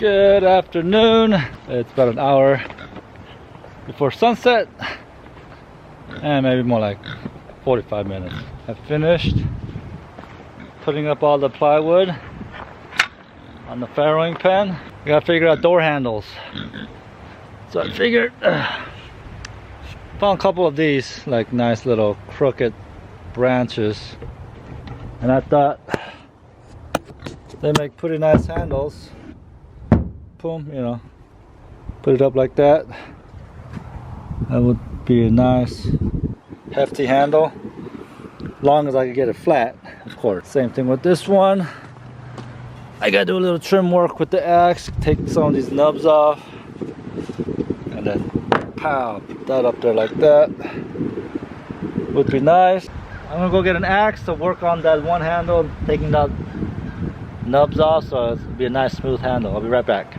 Good afternoon. It's about an hour before sunset, and maybe more like 45 minutes. I've finished putting up all the plywood on the farrowing pen. I gotta figure out door handles. So I figured, found a couple of these like nice little crooked branches, and I thought they make pretty nice handles. Boom, you know, put it up like that. That would be a nice hefty handle, long as I can get it flat, of course. Same thing with this one. I gotta do a little trim work with the axe, take some of these nubs off, and then pow, put that up there like that. Would be nice. I'm gonna go get an axe to work on that one handle, taking that nubs off, so it'll be a nice smooth handle. I'll be right back.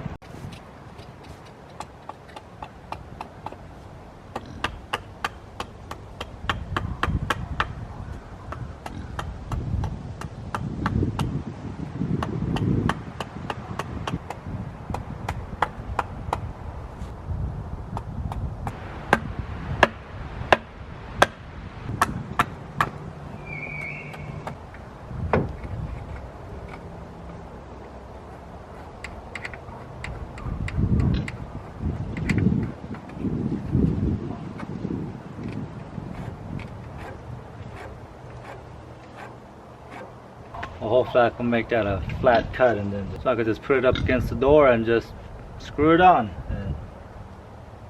Hopefully I can make that a flat cut, and then so I could just put it up against the door and just screw it on, and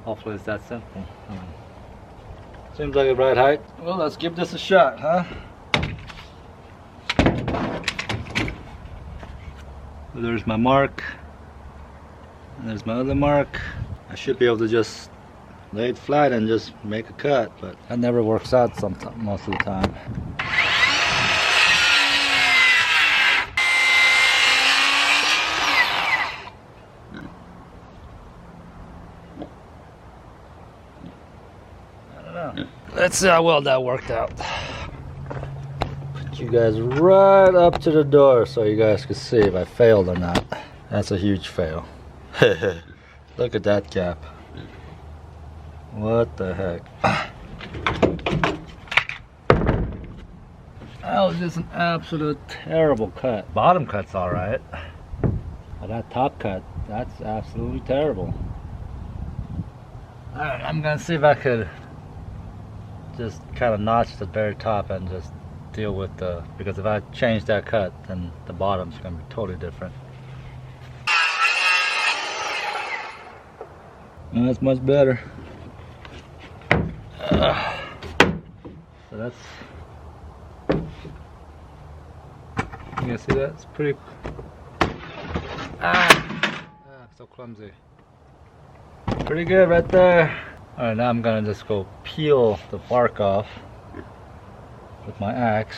hopefully it's that simple. Seems like a right height. Well, let's give this a shot, huh? There's my mark, and there's my other mark. I should be able to just lay it flat and just make a cut, but that never works out most of the time. Let's see how well that worked out. Put you guys right up to the door so you guys can see if I failed or not. That's a huge fail. Look at that gap. What the heck? That was just an absolute terrible cut. Bottom cut's alright, but that top cut, that's absolutely terrible. Alright, I'm gonna see if I could just kind of notch the very top and just deal with the, because if I change that cut, then the bottom's gonna be totally different. And that's much better. So that's, you can see that? It's pretty, so clumsy. Pretty good right there. Alright, now I'm gonna just go peel the bark off with my axe.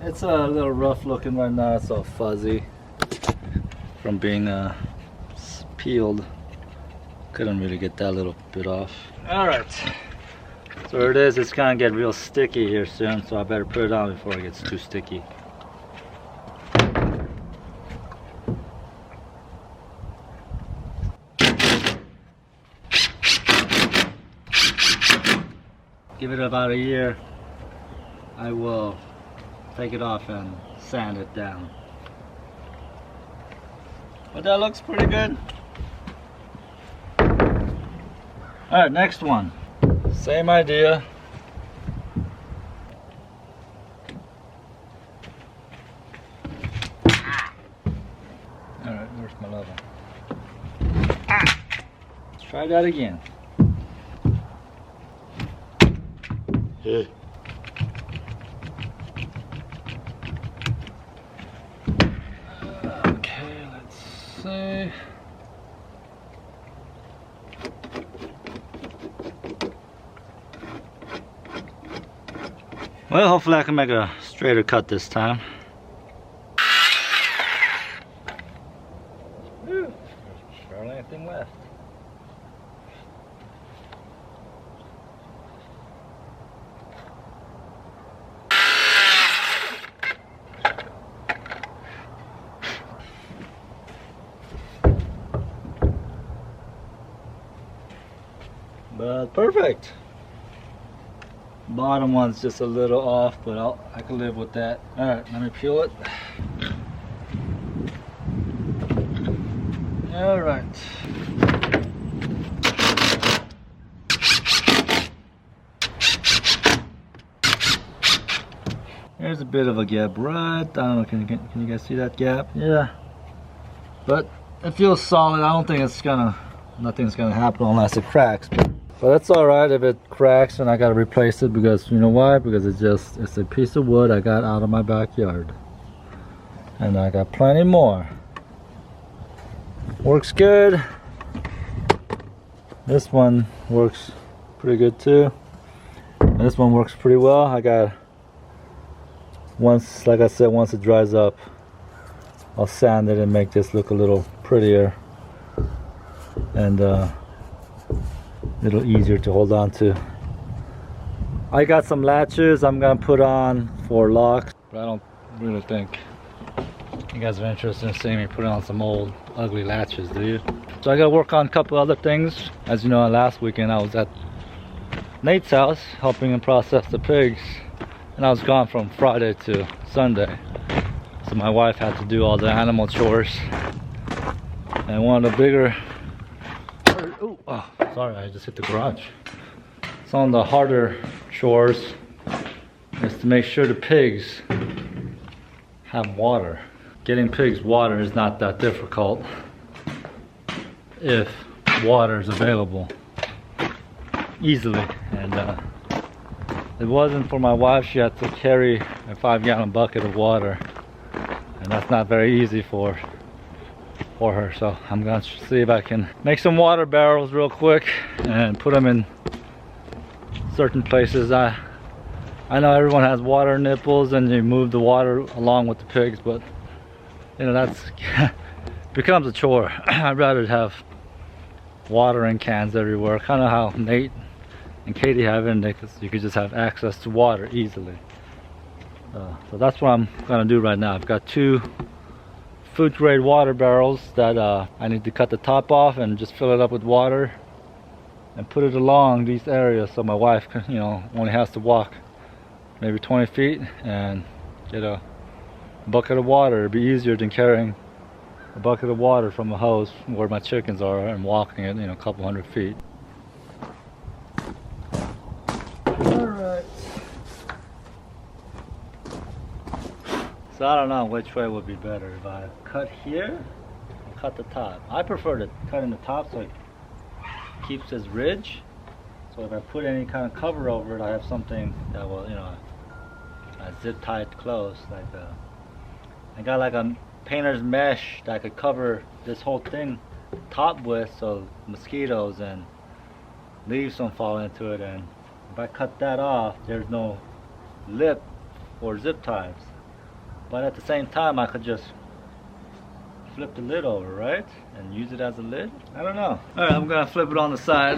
It's a little rough looking right now. It's all fuzzy from being peeled. Couldn't really get that little bit off. Alright, so there it is. It's gonna get real sticky here soon, so I better put it on before it gets too sticky. Give it about a year. I will take it off and sand it down. But that looks pretty good. Alright, next one. Same idea. Alright, where's my level? Try that again. Yeah. Okay, let's see. Well, hopefully I can make a straighter cut this time. There's barely anything left. But perfect. Bottom one's just a little off, but I can live with that. All right, let me peel it. All right. There's a bit of a gap right. I don't know. Can you guys see that gap? Yeah. But it feels solid. I don't think nothing's gonna happen unless it cracks. But that's all right if it cracks and I gotta replace it, because you know why? Because it's a piece of wood I got out of my backyard, and I got plenty more. Works good. This one works pretty good too. And this one works pretty well. I got like I said, once it dries up, I'll sand it and make this look a little prettier and a little easier to hold on to. I got some latches I'm gonna put on for locks, but I don't really think you guys are interested in seeing me put on some old ugly latches, do you? So I gotta work on a couple other things. As you know, last weekend I was at Nate's house helping him process the pigs, and I was gone from Friday to Sunday, so my wife had to do all the animal chores. And one of the bigger, oh, sorry, I just hit the garage. Some of the harder chores is to make sure the pigs have water. Getting pigs water is not that difficult if water is available easily. And if it wasn't for my wife, she had to carry a 5-gallon bucket of water, and that's not very easy for her. So I'm gonna see if I can make some water barrels real quick and put them in certain places. I know everyone has water nipples and you move the water along with the pigs, but you know, that's becomes a chore. I'd rather have water in cans everywhere, kind of how Nate and Katie have it, because you could just have access to water easily. So that's what I'm gonna do right now. I've got 2 food grade water barrels that I need to cut the top off and just fill it up with water and put it along these areas, so my wife can, you know, only has to walk maybe 20 feet and get a bucket of water. It'd be easier than carrying a bucket of water from a house where my chickens are and walking it, you know, a couple hundred feet. Alright. So I don't know which way would be better, if I cut here or cut the top. I prefer to cut in the top so it keeps this ridge. So if I put any kind of cover over it, I have something that will, you know, zip tied close. Like I got like a painter's mesh that I could cover this whole thing top with, so mosquitoes and leaves don't fall into it. And if I cut that off, there's no lip or zip ties. But at the same time, I could just flip the lid over, right? And use it as a lid? I don't know. Alright, I'm gonna flip it on the side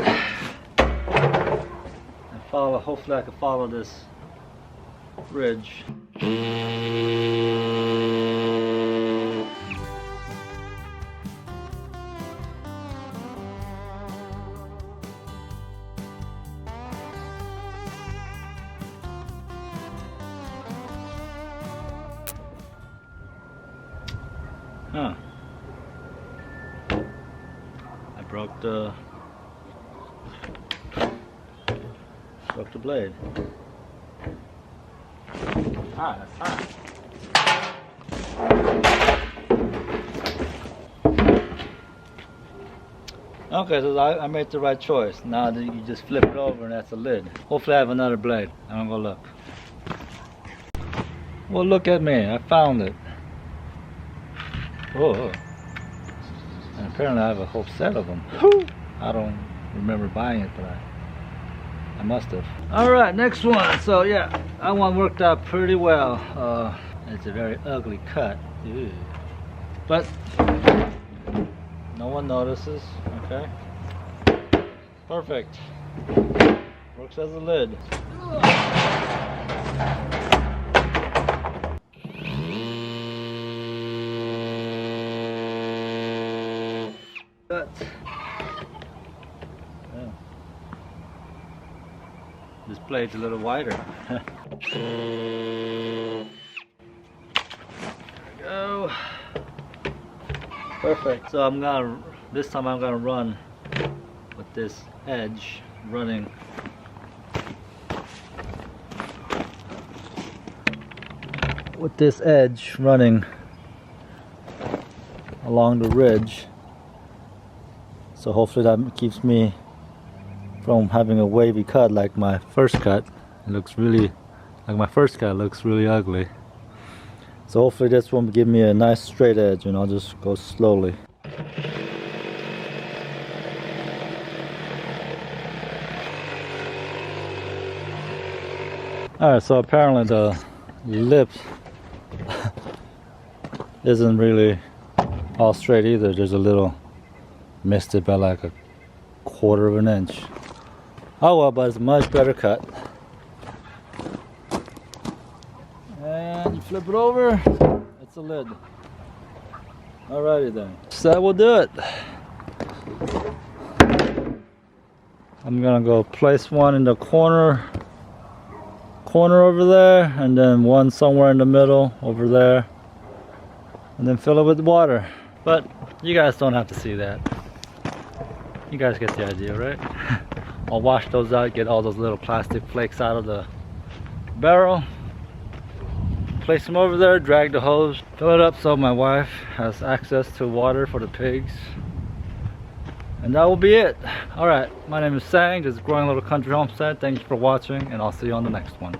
and follow, hopefully I can follow this ridge. Huh. I broke the blade. Ah, that's hot. Okay, so I made the right choice. Now that you just flip it over and that's a lid. Hopefully I have another blade. I'm gonna go look. Well, look at me, I found it. Oh, and apparently I have a whole set of them. I don't remember buying it, but I must have. All right, next one. So yeah, that one worked out pretty well. It's a very ugly cut. Ew. But no one notices, okay? Perfect. Works as a lid. Cut. Yeah. This blade's a little wider. There we go. Perfect. So this time I'm gonna run with this edge running along the ridge. So hopefully that keeps me from having a wavy cut like my first cut. It looks really, like my first cut looks really ugly. So hopefully this one will give me a nice straight edge and I'll just go slowly. Alright, so apparently the lip isn't really all straight either. There's a little missed it by like a quarter of an inch. Oh well, but it's a much better cut. And you flip it over, it's a lid. Alrighty then. So that will do it. I'm gonna go place one in the corner over there, and then one somewhere in the middle over there, and then fill it with water. But you guys don't have to see that. You guys get the idea, right? I'll wash those out, get all those little plastic flakes out of the barrel, place them over there, drag the hose, fill it up so my wife has access to water for the pigs, and that will be it. Alright, my name is Sang, this is Growing Little Country Homestead. Thank you for watching, and I'll see you on the next one.